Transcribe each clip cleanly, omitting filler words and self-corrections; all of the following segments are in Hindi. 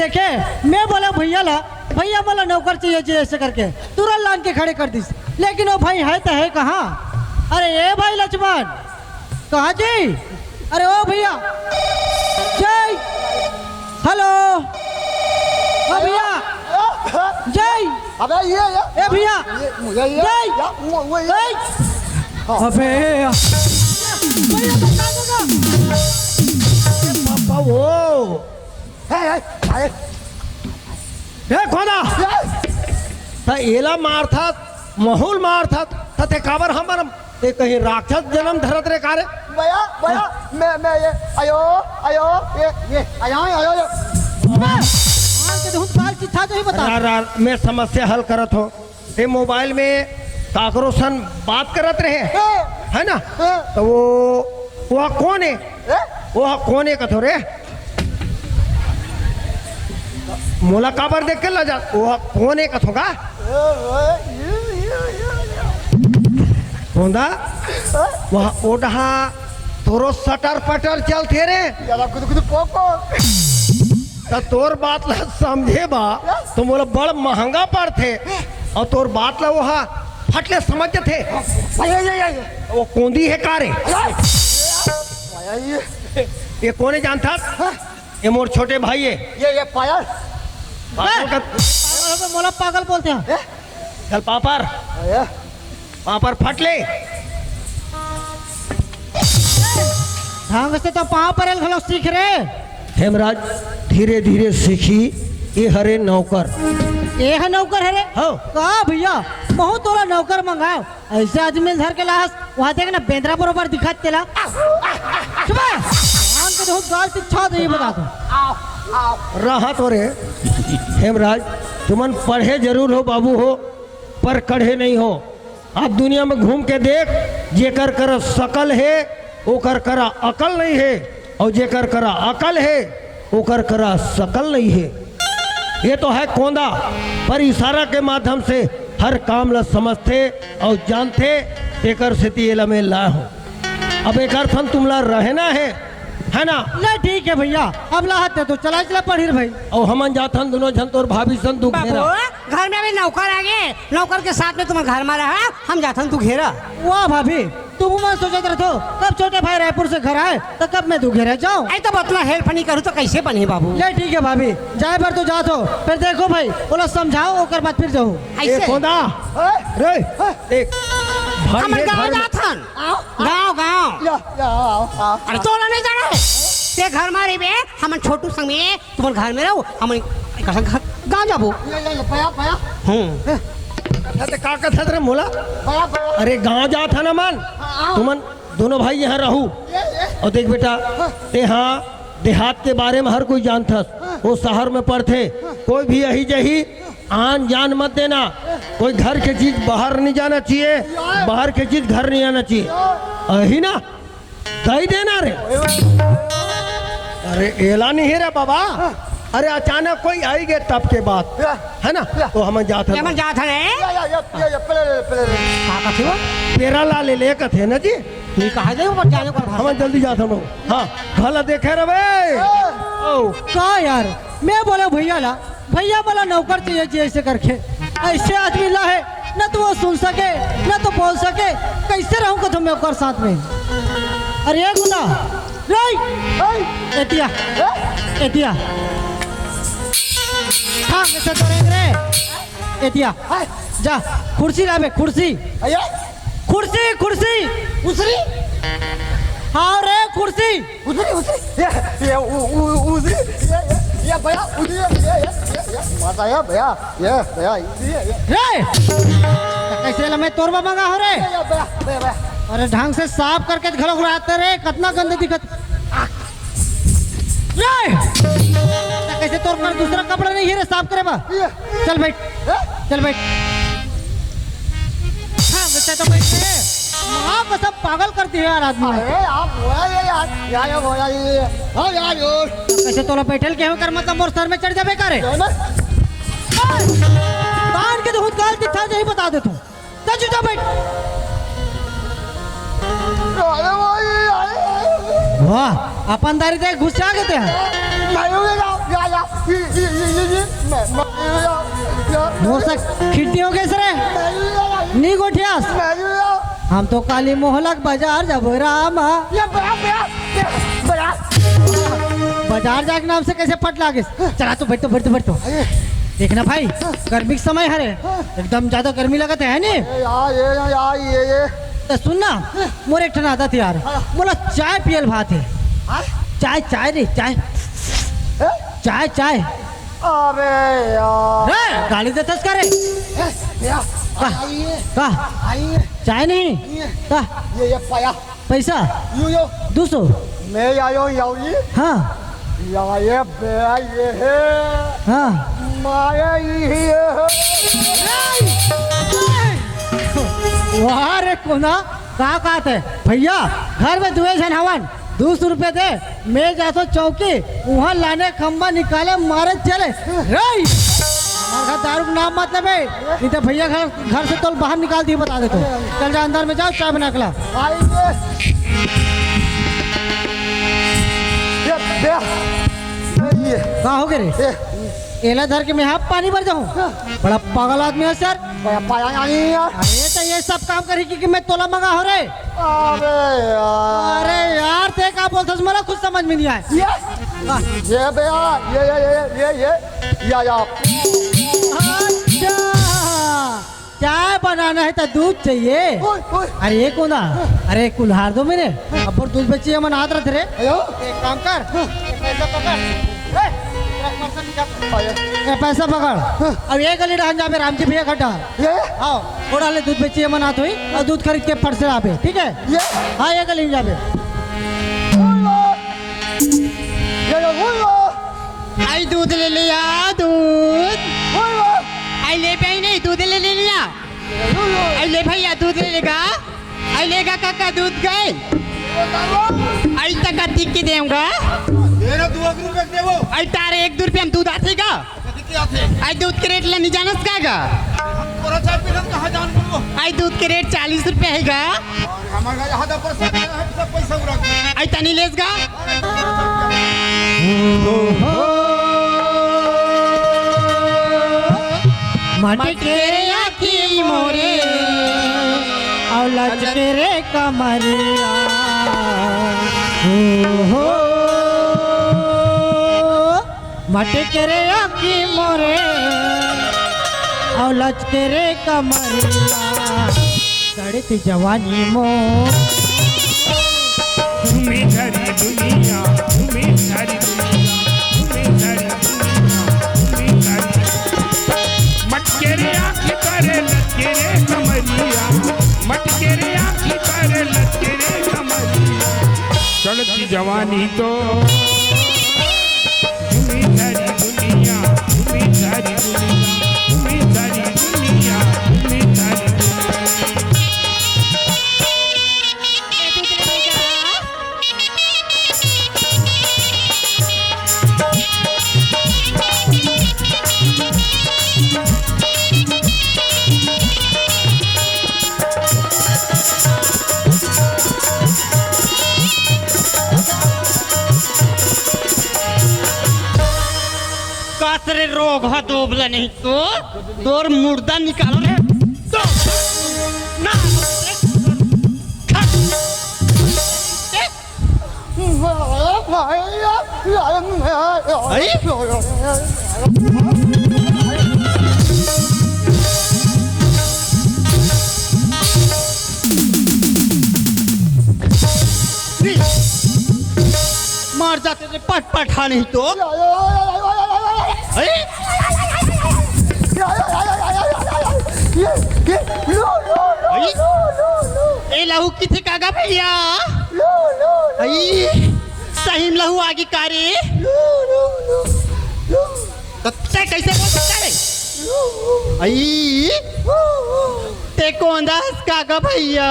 देखे मैं बोला भैया ला, भैया बोला नौकर चाहिए ऐसे करके तुरंत लान के खड़े कर दी, लेकिन वो भाई है तो है कहाँ? अरे ये भाई लक्ष्मण कहाँ जी? अरे ओ भैया जय, हेलो ओ भैया जय, अबे ये भैया मुझे जय, अबे भैया बता दूंगा। पापा वो हे खोदा ता एला मार था माहौल मार था ते काबर हमर ते कहीं राक्षस जन्म धरत रे कारे भैया भैया मैं ये आयो आयो ये आयो के दूध बाल चिट्ठा तो ही बता। मैं समस्या हल करत हो। ये मोबाइल में काकरो सन बात करत रहे है ना, तो वो कौन है? वो कौन है कथो रे? मोला काबर देख के ला जा, वो कौन है कथो का? होंदा वहाँ ओढ़ा तोरो सटर पटर चलते रे तो तोर बात ला समझे बा तो मोला बड़ महंगा पड़ते और तोर बात ला वहाँ फटले समझ थे। वो कौंदी है कारे? ये कौन जानता? ये मोर छोटे भाई है। ये पायल मोला पागल बोलते हैं। चल पापर फटले ढंग से तो पाँव पर घलो सीख रहे। हेमराज धीरे धीरे सीखी। ये हरे नौकर, ये है नौकर है रे? हाँ। कहा भैया बहुत तोला नौकर मंगाओ, ऐसे आदमी धर के लास वहाँ देख ना बेंद्रा बरोबर दिखात तेला सुबह के बहुत गाल शिक्षा दे बता दो रहा तो रे। हेमराज तुमन पढ़े जरूर हो बाबू हो, पर कढ़े नहीं हो। आप दुनिया में घूम के देख, जेकर कर सकल है ओकर करा अकल नहीं है, और जेकर करा अकल है ओकर करा सकल नहीं है। ये तो है कोंदा, पर इशारा के माध्यम से हर काम ला समझते और जानते। एकर स्थिति में ला हो। अब एक अर्थन तुमला रहना है ना? नहीं ठीक है भैया, अब लाहत है तो चला चला पढ़ी भाई। और हमन जाथन दोनों जन तोर भाभी सन तू घेरा। घर में भी नौकर आ गए, नौकर के साथ में तुम्हारे घर में रहा, हम जाथन तू घेरा। वाह भाभी तुम मन सोचत रहो कब छोटे भाई रायपुर से घर आए तो कब मैं तू घेरा जाऊँ। आई तो उतना हेल्प नहीं करूँ तो कैसे बने बाबू? ये ठीक है भाभी, जाए भर तो जात हो, फिर देखो भाई बोला समझाओ ओकर बाद फिर जाऊँ। ए कोंदा रे देख हम गाँव जाथन, गाँव अरे तोला नहीं जाना है ते घर मारे बे, हम छोटू संग में तुम्हारे घर में रहो, हम गाँव जाबो। का कथा रे मोला? अरे गाँव जा था ना मन, तुमन दोनों भाई यहाँ रहू। और देख बेटा ते हाँ देहात के बारे में हर कोई जानता, वो शहर में पढ़ते। कोई भी यही जही आन जान मत देना। कोई घर के चीज बाहर नहीं जाना चाहिए, बाहर के चीज घर नहीं आना चाहिए, यही ना दही देना रे। अरे एला नहीं है रे बाबा। अरे अचानक कोई आई गए तब के बाद है ना, तो हम जाते हम जात है पेरा ला ले कथे ना जी। नहीं कहा जाए ऊपर जाने को हम जल्दी जाते हम। हाँ भला देखे रे बे। कहा यार मैं बोला भैया ला, भैया बोला नौकर चाहिए ऐसे करके। ऐसे आदमी ला है न तो वो सुन सके न तो बोल सके, कैसे रहूँगा तुम नौकर साथ में? अरे ये गुना एतिया एतिया हाँ कैसे तोड़ेंगे रे? एतिया जा कुर्सी ला बे, कुर्सी कुर्सी कुर्सी उसरी हाँ रे कुर्सी ये भैया भैया रे कैसे ला मैं तोरबा मंगा हो रे? अरे ढंग से साफ करके घर उड़ाते रे, कितना गंदे दिखत रे। कैसे तोर पर दूसरा कपड़ा नहीं है रे साफ करे बा? चल बैठ चल बैठ। हाँ बच्चा तो बैठ रे, वहाँ का सब पागल करती है यार आदमी। कैसे तोला बैठल के कर मतलब मोर सर में चढ़ जाबे करे? कान के तो गाल दिखा दे ही बता दे तू। चल बैठ। वाह अपन दारी देख घुस आ गए हैं वो सब खिड़कियों के सरे नी गोठियास हम तो काली मोहलक बाजार जब राम बाजार जाके नाम से कैसे पट लागे चला तो बैठो देखना भाई गर्मी के समय हरे एकदम ज्यादा गर्मी लगत है नी तो सुनना मोर एक ठन आदत है यार बोला चाय पियल भात है चाय रे चाय अरे यार रे गाली देतस का रे का चाय नहीं का ये पाया पैसा यो 200 मैं यायो हाँ या ये बे ये है हाँ माया ये वाह रे कोना का कहते भैया घर में दुए जन हवन 200 रुपए दे मैं जातो चौकी वहाँ लाने खंबा निकाले मारे चले हमारे घर दारू का नाम मतलब है नहीं तो भैया घर से तो बाहर निकाल दिए बता दे तो चल जा अंदर में जाओ चाय बना के ला ये कहा हो गए रे एला धर के मैं यहाँ पानी भर जाऊँ बड़ा पागल आदमी है सर पाया नहीं यार अरे तो ये सब काम करी कि मैं तोला मंगा हो रे अरे यार ते का बोलता मला कुछ समझ में नहीं आया ये भैया ये या अच्छा चाय बनाना है तो दूध चाहिए अरे ये कोना अरे कुल्हार दो मेरे अब दूध बेचिए मन हाथ रख रे एक काम कर पैसा पकड़ पैसा पकड़ अब ये गली डाल जा राम जी भैया खड्डा आओ थोड़ा ले दूध बेचिए मन हाथ हुई और दूध खरीद के फट से आवे ठीक है हाँ ये गली में जावे आई दूध ले लिया दूध आई ले भाई नहीं दूध ले लिया आई ले भैया दूध ले लेगा आई लेगा काका दूध गए आई तक अधिक की देऊंगा आई तारे 1-2 रुपये हम दूध आते का आई दूध के रेट लेने जानस का आई दूध के रेट 40 रुपये है गा आई तनी लेस गा माटी के रे आखी मोरे और लचके रे कमरिया हो माटी के रे आखी मोरे और लचके रे कमरिया सड़ती जवानी मोर तुम्हें सारी दुनिया तुम्हें सारी दुनिया तुम्हें सारी दुनिया तुम्हें सारी मटके रे आँखी करे लटके रे कमरिया मटके रे आँखी करे लटके रे कमरिया चढ़ती जवानी तो तुम्हें सारी दुनिया तुम्हें सारी दुनिया तुम्हें सारी दुनिया तुम्हें सारी कासरे रोग है दोबला नहीं तो तोर मुर्दा निकालो रे तो ना मार जाते थे पट हाँ नहीं तो ए लहू किथे कागा भैया सही में लहू आगे कारे ते कैसे बोल सकता रे आई ते कौन दास कागा भैया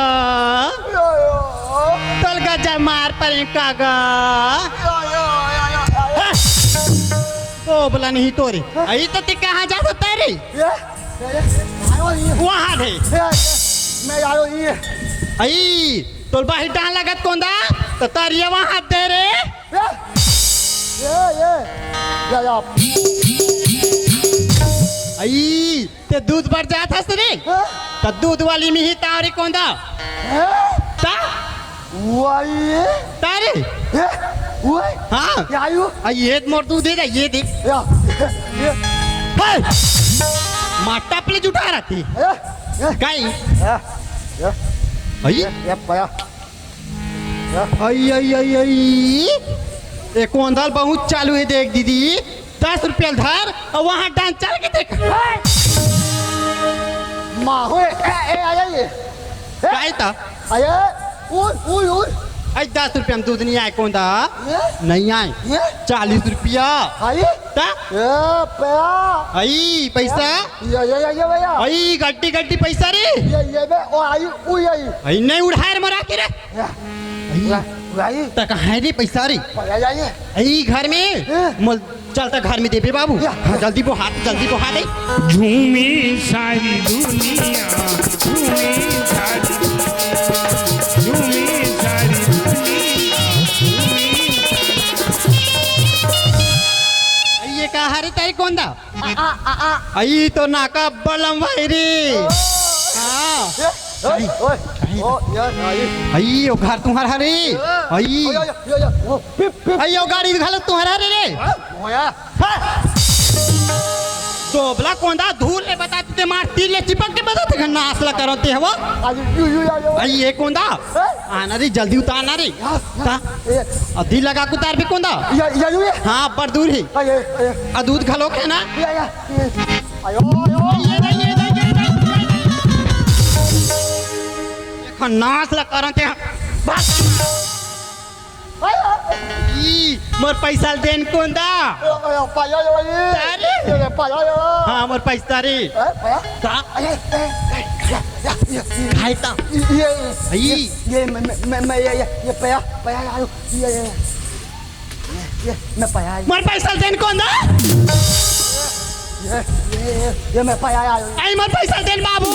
तल गजा मार पड़े कागा ओ बोला नहीं तोरी आई तो ते कहाँ जा सकता रे वहाँ थे मैं यारो ये आई तोल बाही डाल लगत कोंदा तो तारिया वहां हाथ दे रे ये या आई ते दूध बढ़ जात हस रे तो दूध वाली में ही तारी कोंदा ता वाई तारे Ui, हाँ ya ayu, आई ये मोर दूध दे ये दे ya, ya, माटा प्ले जुटा रहती ya, गाय ya, ya, आई ya, ya, आई आई आई आई एक कोंदाल बहुत चालू है देख दीदी 10 रुपया धर और वहाँ डांस चल के देख ma hui, ay, काय था ui, आई 10 रुपया में दूध नहीं आए कोंदा ya, नहीं आए ya, 40 रुपया ay, ता ya, ya, आई पैसा ya, आई गड्डी गड्डी पैसा रे ya, be, oh ayu, ui, ayu, आई नहीं उड़ाए मरा के रे ya, ayu, तक है रे पैसा रे ya, आई घर में मोल चलता घर में देबे बाबू हाँ, जल्दी वो हाथ दे झूमी सारी दुनिया झूमी सारी झूमी सारी दुनिया आई ये कहा रे तारी कोंदा आई तो नाका बलम भाई रे हाँ oi, oh, ya, ayu, आई वो घर तुम्हारा रे आई ya, oh, pip, आई वो गाड़ी घालो तुम्हारा रे oh ya, दोबला कोंदा धूल ले बताते ते मार तीर ले चिपक के बताते घन्ना असला करते हवा ayu, ayu, आई ये कोंदा आना रे जल्दी उतारना रे ता अधी लगा के उतार भी कोंदा ya, ayu, ya, हाँ पर दूर ही ay, दूध खलो के ना ya, ayo, नाच ला करते मोर पैसा देन कोंदा हाँ मोर पैसा रे ता खाए ता आई मोर पैसा देन कोंदा आई मोर पैसा देन बाबू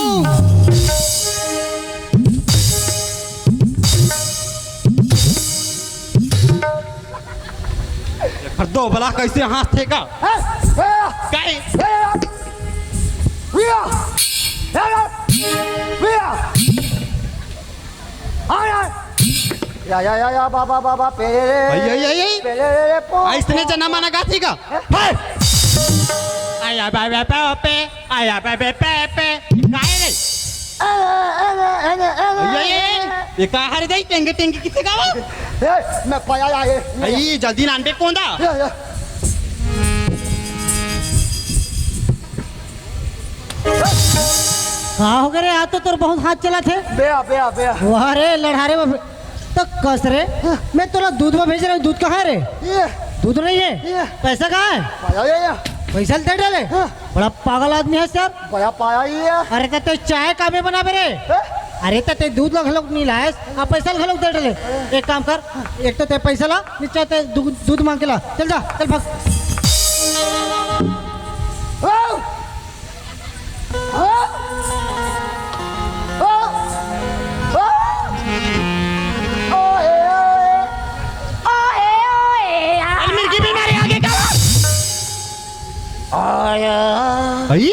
पर दो बला कैसे हाथ थे का काय बाबा ऐसने जना माना गाथी का आया बाबा पे आया बाबा पे काय रे ये का हर दई टेंगे टेंगे किसे गावा मैं पाया आई जल्दी नांदे कोंदा कहाँ हो गए रे आज तो तोर बहुत हाथ चला थे बे वाह रे लड़ारे में तो कस रे मैं तोला दूध में भेज रहा हूँ दूध कहाँ है रे ये दूध नहीं है पैसा कहाँ है पाया पैसा दे डाले बड़ा पागल आदमी है सर पाया ये अरे तो ते चाय का में बना रे अरे तो ते दूध ला घलोक नहीं लायस अब पैसा घलोक दे डाले एक काम कर एक तो ते पैसा ला नीचे ते दूध मांग के ला चल जा चल भाग मिर्गी बीमारी आगे का आई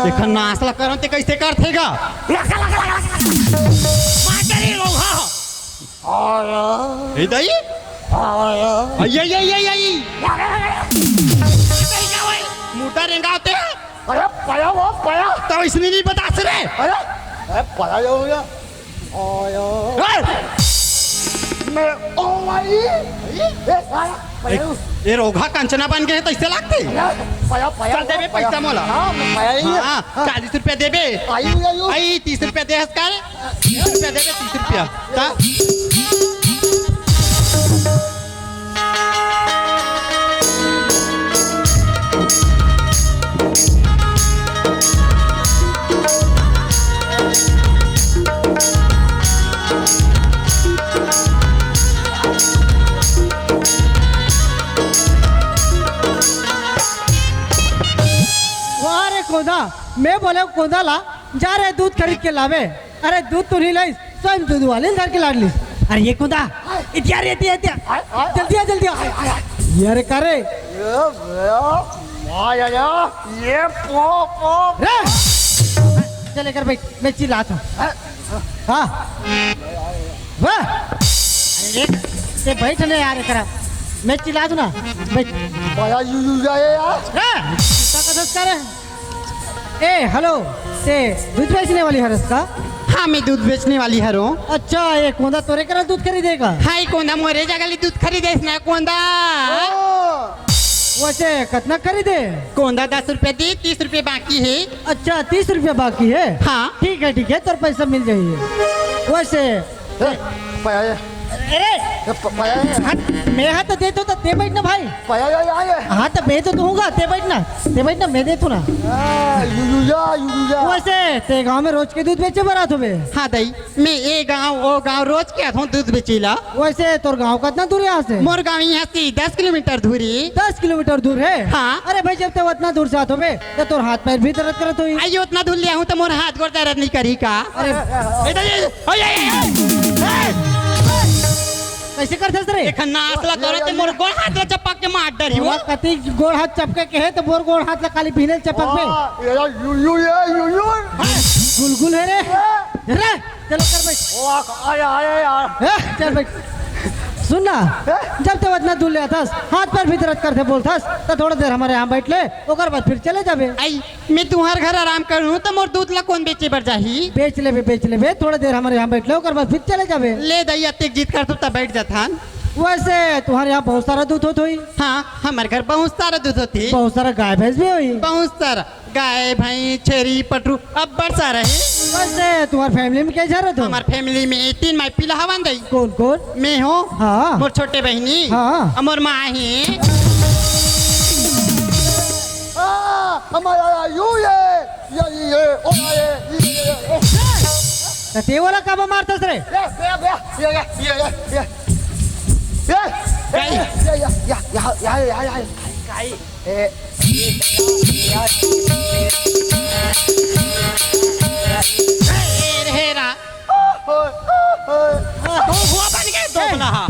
देखा नासला करो ते कैसे करथेगा माटरी लोहा ए दई आई आई आई आई आई मोटा रेंगाते पाया तो इसने नहीं बता सरे पाया मैं ये रोगा कंचना बन गए तो इससे लगते चल देबे पैसा मोला हाँ 40 रुपया देबे आई 30 रुपया दे हस्कार 30 रुपया देबे 30 रुपया ता कोदा मैं बोले कोदा ला जा रहे दूध खरीद के लावे अरे दूध तो नहीं लाई स्वयं दूध वाले धर के लाडलीस अरे ये कोदा इत्या रे इत्या जल्दी आ यार करे ये पो रे चले कर बैठ मैं चिल्लाता हूँ हाँ वाह अरे ते बैठ नहीं यार करा मैं चिल्ला दूँ ना बैठ बड़ा यू जाए यार रे कसस करे ए हेलो ते दूध बेचने वाली हरस का हाँ मैं दूध बेचने वाली हूँ। अच्छा ये कोंदा तोरे करा दूध खरीदेगा हाय कोंदा मोरे जगह दूध खरीदे ना कोंदा वैसे कितना खरीदे कोंदा 10 रुपए दी 30 रुपए बाकी है। अच्छा 30 रुपया बाकी है हाँ ठीक है तो पैसा मिल जाइए वैसे पाया अरे हाथ मैं हाथ दे तो ते बैठ ना भाई पाया हाथ मैं तो दूंगा ते बैठ ना मैं दे तू ना यू वैसे ते गांव में रोज के दूध बेचे बरात हो हाँ दई मैं ये गाँव वो गाँव रोज क्या था दूध बेचीला। वैसे तोर गांव कितना दूर है यहाँ से मोर गाँव यहाँ से 10 किलोमीटर दूरी 10 किलोमीटर दूर है हाँ। अरे भाई जब तक उतना दूर से आते हो तो तोर हाथ पैर भी दर्द करत हुई आइयो उतना दूर लिया हूँ तो मोर हाथ गोड़ दर्द नहीं करी का। कैसे करते रे देखना असला करे ते मोर गोड़ हाथ चपक के मार डरी हो कति गोड़ हाथ चपके के है तो मोर गोड़ हाथ ला खाली पीने चपक में यू गुलगुल है रे चलो कर बैठ आया यार चल बैठ सुन ना जब तक इतना दूर ले आतास हाथ पैर भी दर्द करते बोलतास तो थोड़ा देर हमारे यहाँ बैठ ले ओकर बाद फिर चले जाबे आई मैं तुम्हार घर आराम करूँ तो मोर दूध ला कौन बेचे बर जाही बेच ले थोड़ा देर हमारे यहाँ बैठ ले ओकर बाद फिर चले जाबे ले दैया तेक जीत कर तब बैठ जाथान। वैसे तुम्हारे यहाँ बहुत सारा दूध होत हुई हाँ हमारे घर बहुत सारा दूध होती बहुत सारा गाय भैंस भी हुई बहुत सारा गाय भैंस छेरी पटरू अब बड़ सारा है। वैसे तुम्हारी फैमिली में क्या जरूरत हो हमारे फैमिली में 3 माई पिला हवन दई कौन कौन मैं हूँ हाँ। मोर छोटे बहनी हाँ। और मोर माँ है। हमारा यू ये ते वाला काबा मारतस रे हेरा हुआ बन गए दो बना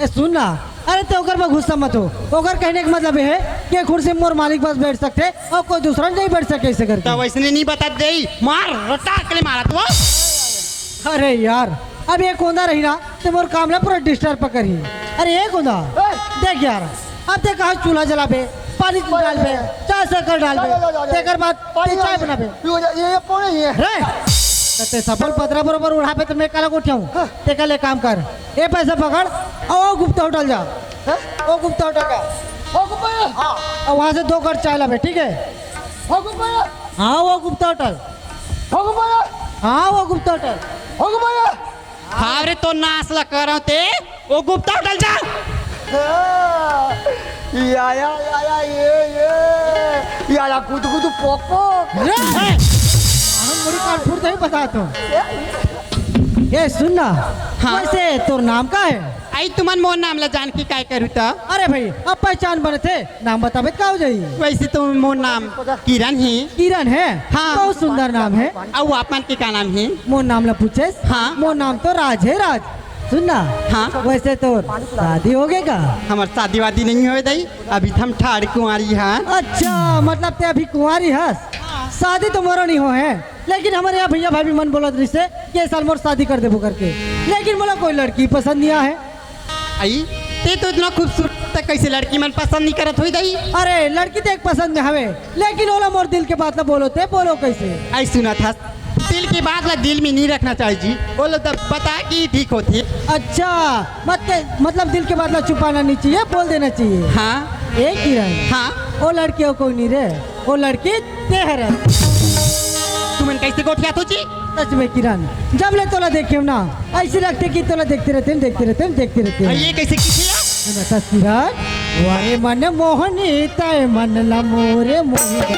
ए सुन ना अरे तो ओकर में गुस्सा मत हो ओकर कहने का मतलब है कि कुर्सी में मोर मालिक बस बैठ सकते और कोई दूसरा नहीं बैठ सके ऐसे करके तो वैसे नहीं बता दे मार रटा के मारा तो अरे यार अब ये कोंदा रही ना तो मोर काम ना पूरा डिस्टर्ब करी अरे ये कोंदा देख यार अब देख कहा चूल्हा जलाबे पानी डाल बे चाय शक्कर डाल बे तेकर बाद चाय बनाबे ये पौने ये रे ते सफल पत्रा बरोबर उड़ा पे तो मैं काला उठाऊं ते कल काम कर ये पैसा पकड़ और गुप्ता होटल जा ओ गुप्ता होटल का हाँ और वहाँ से 2 कप चाय लाबे ठीक है हाँ वो गुप्ता होटल हाँ वो गुप्ता होटल हाँ रे तो नाश ला कर ते वो गुप्ता होटल जा या कुछ पोको हम बड़ी काट फूट नहीं बता तो ये सुन ना हाँ। वैसे तोर नाम का है आई तुमन मोर नाम ला जान की काय करू ता अरे भाई अब पहचान बने थे नाम बताबे का हो जाई वैसे तो मोर नाम किरण है। किरण है हाँ। बहुत सुंदर नाम है और आपन के का नाम है मोर नाम ला पूछे हाँ। मोर नाम तो राज है राज सुनना हाँ। वैसे तो शादी हो गएगा हमार शादी वादी नहीं हो दई अभी हम ठाड़ कुंवारी हैं। अच्छा मतलब ते अभी कुंवारी हस शादी तो मोरो नहीं हो है लेकिन हमारे यहाँ भैया भाभी मन बोला से ये साल मोर शादी कर देबो करके लेकिन बोला कोई लड़की पसंद नहीं है आई ते तो इतना खूबसूरत है, कैसे लड़की मन पसंद नहीं करत हुई दई अरे लड़की तो एक पसंद में हवे लेकिन ओला मोर दिल के बात ला बोलो ते बोलो कैसे आई सुना था दिल की बात ला दिल में नहीं रखना चाहिए जी बोलो तब बता कि ठीक होती। अच्छा मतलब दिल के बात ला छुपाना नहीं चाहिए बोल देना चाहिए हाँ एक ही रहे हाँ वो लड़की हो कोई नहीं रे वो लड़की तेहर है तुमन कैसे गोठिया तुझी सच में किरण जब ले तोला देखे ना ऐसे लगते कि तोला देखते रहते ये कैसे किया किरण वारे मन मोहनी तय मन ला मोरे मोहिदा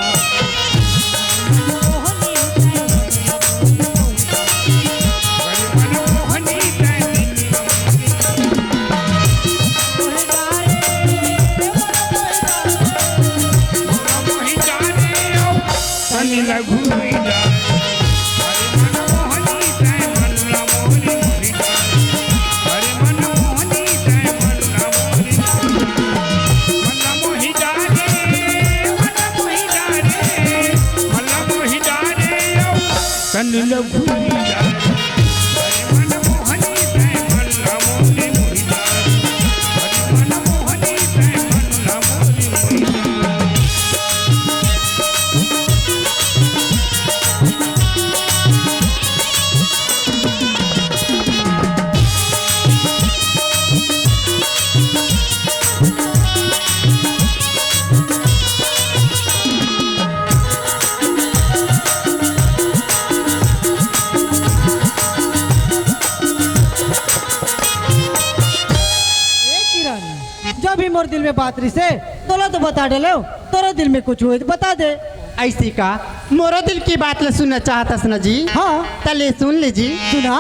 मनमोहनी लघु मनमोहनी में बात रही से तोला तो बता डे लो तोरा दिल में कुछ हुए तो बता दे। ऐसी का मोरो दिल की बात ले सुनना चाहता ना जी। हाँ तले सुन ले जी। सुना।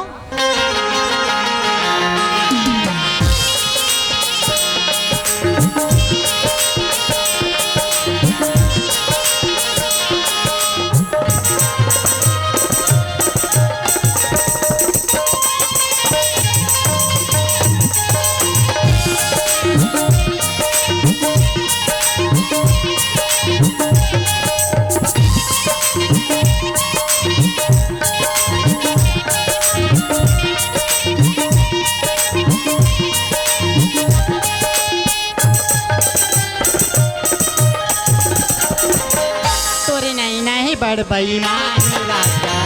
तोरे नहीं नहीं बड़ बेईमान राजा।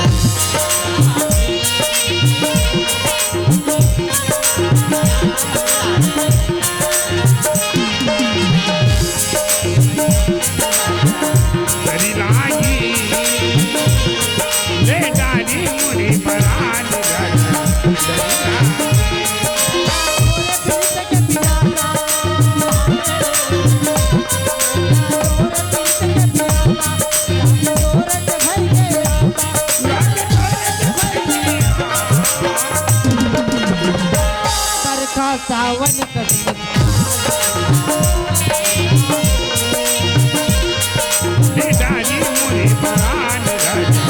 करी लागी ले डाली मुड़ी परान राजा। सरखा सावन कर ले डाली मुड़ी परान राजा।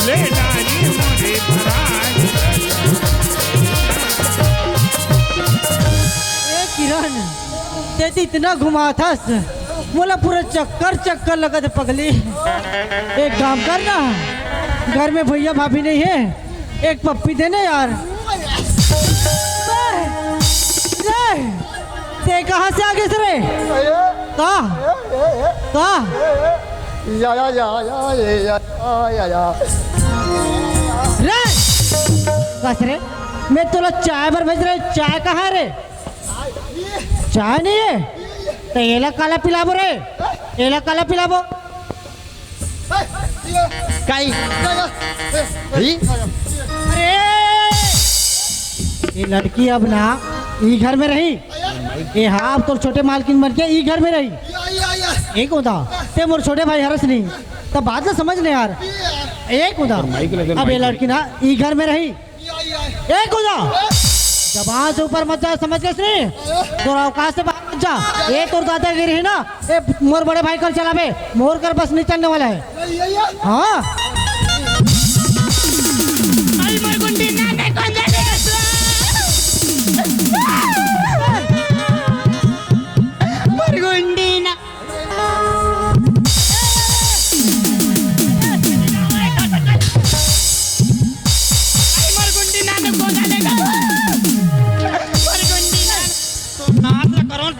ले डाली मुड़ी परान राजा। ए किरण ते तो इतना घुमा था बोला पूरा चक्कर चक्कर लगा था पगली। एक काम करना घर में भैया भाभी नहीं है एक पप्पी देना यार। ते कहाँ से आगे से रे कहा कहा रे कस रे मैं तोला चाय पर भेज रहा चाय कहाँ है रे चाय नहीं है तो एला काला पिलाबो रे एला काला पिलाबो। काई ही? अरे ये लड़की अब ना ई घर में रही ये हाँ अब तो छोटे मालकिन बन के ई घर में रही। एक होता ते मोर छोटे भाई हरस नहीं तब बात ना समझ ले यार। एक होता अब ये लड़की ना ई घर में रही। एक होता जबान से ऊपर मत जा समझ गए नहीं तो अवकाश से बाहर मत जा। ये तो दादागिरी है ना ये मोर बड़े भाई कल चला बे मोर कर बस नहीं चलने वाला है। हाँ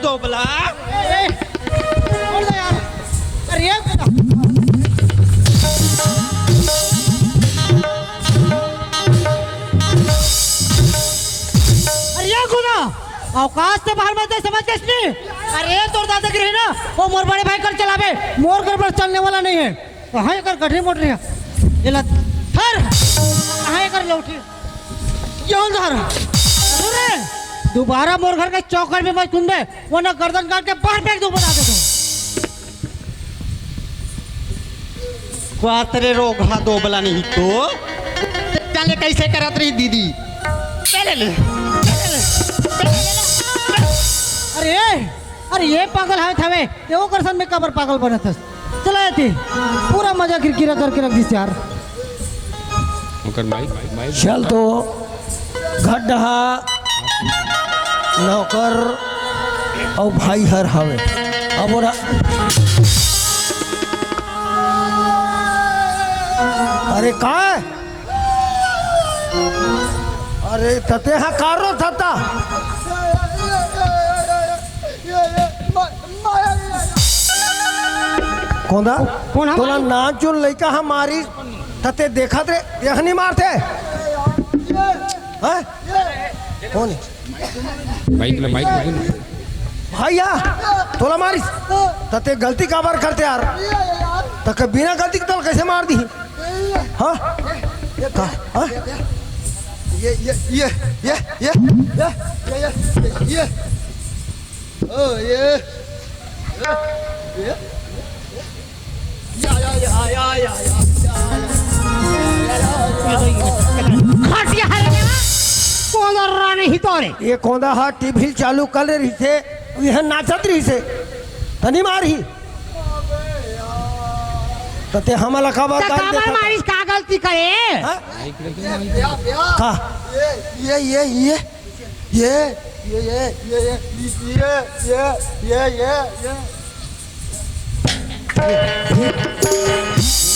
दोबला बोल दे यार। अरे ये बता। अरे ये गुना अवकाश से बाहर मत समझ के नहीं। अरे तो दादागिरी है ना वो मोर बड़े भाई कर चलावे मोर कर पर चलने वाला नहीं है। कहाँ कर गड्ढे मोट रही है ये लत थर कहाँ कर लौटी ये धर दोबारा मोर घर के चौकर में मत सुन दे वरना गर्दन काट के बाहर फेंक दो बता दे तो। क्वातरे रोगा दोबला नहीं तो चले कैसे करत रही दीदी चले ले। अरे अरे ये पागल है थवे ये वो करसन में कबर पागल बना था चला जाती पूरा मजा किरकिरा करके रख दी यार। चल तो गड्ढा नौकर और भाई हर हवे अब ओरा अरे का अरे तते हा कारो थता कोंदा कौन हम? तोला नाच जो लइका हमारी तते देखत रे यहनी मारते हाँ? कौन है भैया तोला मारिस तते गलती काबर करते यार तक बिना गलती के तल कैसे मार दी हाँ हाँ ये ओ ये खासिया हरे कौन रानी ही तोरे ये कौंदा हा टीवी चालू कर रही थे यह नाचत रही से तनी मारी तते हमला खबर त काबर मारिस का गलती करे का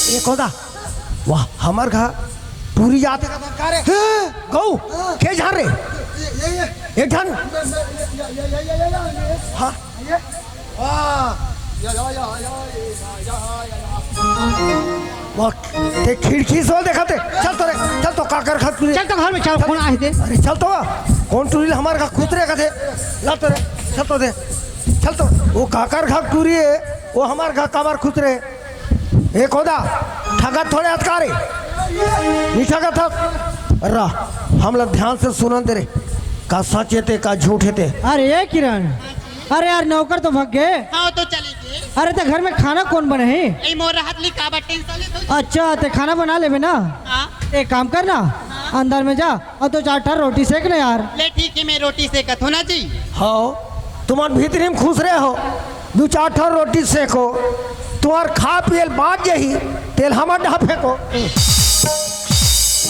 ये कौंदा वाह हमार घा पूरी जाते का दरकार है गौ के झार रे एक धन हाँ वाह ते खिड़की से देखते चल तो काकर खत चल तो घर में चल कौन आए थे अरे चल तो कौन टूरी हमारे का खुतरे का थे ला तो रे चल तो वो काकर घा टूरी है वो हमारे घा काबर खुतरे एक होदा ठगत थोड़े हथकारे मीठा का था रहा हम लोग ध्यान से सुनन दे रे का सचे थे का झूठे थे अरे ये किरण अरे यार नौकर तो भाग गए हाँ तो चली गई अरे तो घर में खाना कौन बने है ए मोर हाथ ली का टेंशन ले अच्छा तो खाना बना ले ना हां एक काम करना अंदर में जा और तो 4 रोटी सेक ना यार ले ठीक है मैं रोटी सेकत होना जी हाँ तुम्हार भीतरी में खुश रहे हो 2-4 रोटी सेको तुम्हार खा पियल बात यही तेल हमार डहा फेंको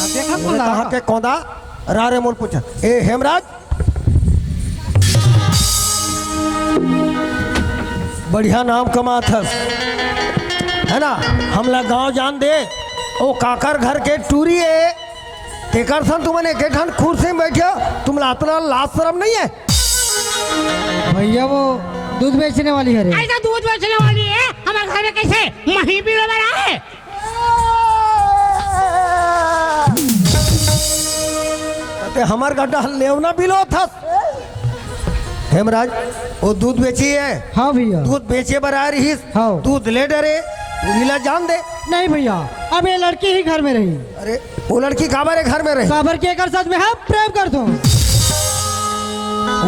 देखा कहाँ के कौंदा रारे मोल पूछा ए हेमराज बढ़िया नाम कमा था है ना हमला गांव जान दे ओ काकर घर के टूरी है तेकर सन तुमने एक ठान कुर्सी में बैठे तुमला इतना लाज शर्म नहीं है भैया वो दूध बेचने वाली है रे ऐसा दूध बेचने वाली है हमारे घर में कैसे मही भी बना है ते हमार गड्ढा लेवना बिलो था हेमराज वो दूध बेची है हाँ भैया दूध बेचे बर आ रही हाँ। दूध ले डरे नीला जान दे नहीं भैया अब ये लड़की ही घर में रही अरे वो लड़की काबर घर में रहे काबर के कर साथ में हम प्रेम कर दो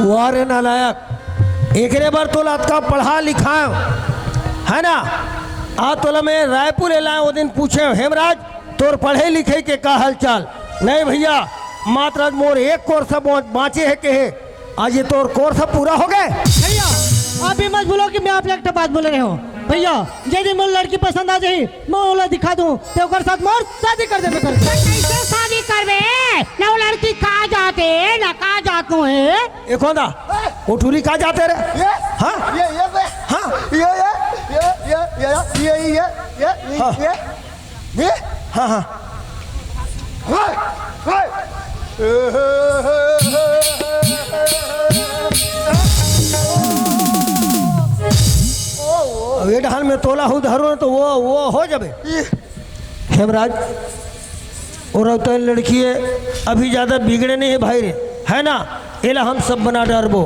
वारे नालायक एकरे बार तो लड़का पढ़ा लिखा है ना आ तोला में रायपुर लाए वो दिन पूछे हेमराज तोर पढ़े लिखे के का हाल चाल नहीं भैया मात्र मोर एक कोर्स बाँचे है के है आज ये तोर कोर्स पूरा हो गए भैया आप भी मत बोलो कि मैं आप एक बात बोल रहे हो भैया यदि मुझे लड़की पसंद आ जाए मैं ओला दिखा दूं तो ओकर साथ मोर शादी कर दे कर कैसे शादी करबे ना वो लड़की कहाँ जाते ना कहाँ जातो है एक होंदा वो टूरी कहाँ जाते रे हाँ हाँ हाँ हाँ अब ये ढाल में तोला हो धरो तो वो हो जाबे हेमराज और तो लड़की है अभी ज़्यादा बिगड़े नहीं है भाई रे है ना एला हम सब बना डरबो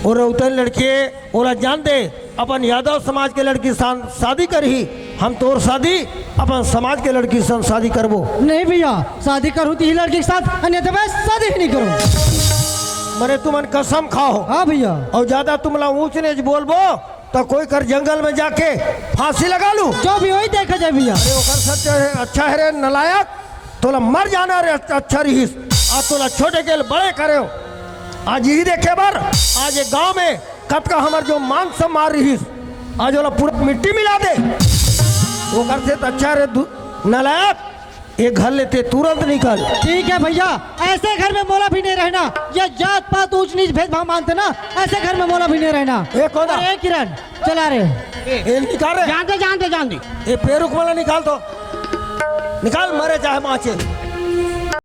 और उतन लड़के ओला जान दे अपन यादव समाज के लड़की शादी करही हम तोर शादी अपन समाज के लड़की संग शादी करबो नहीं भैया शादी करूँ तो ही लड़की के साथ अन्यथा मैं शादी ही नहीं करूँ मरे तुमन कसम खाओ हाँ भैया और ज्यादा तुमला ऊंच नीच बोलबो तो कोई कर जंगल में जाके फांसी लगा लूं जो भी वही देखा जाए भैया अरे ओकर सच है अच्छा है रे नलायक तोला मर जाना रे अच्छा रहीस आज तोला छोटे के बड़े करे हो आज यही देखे बार आज ये गांव में कब का हमार जो मान सब मार रहीस आज वाला पूरा मिट्टी मिला दे ओकर से अच्छा रे नलायक ये घर लेते तुरंत निकल ठीक है भैया ऐसे घर में मोला भी नहीं रहना ये जात पात ऊंच नीच भेदभाव मानते ना ऐसे घर में मोला भी नहीं रहना एक होदा अरे किरण चला रहे ये निकाल रे जानते जानते जानते ये पेरुक वाला निकाल दो निकाल मरे चाहे माचे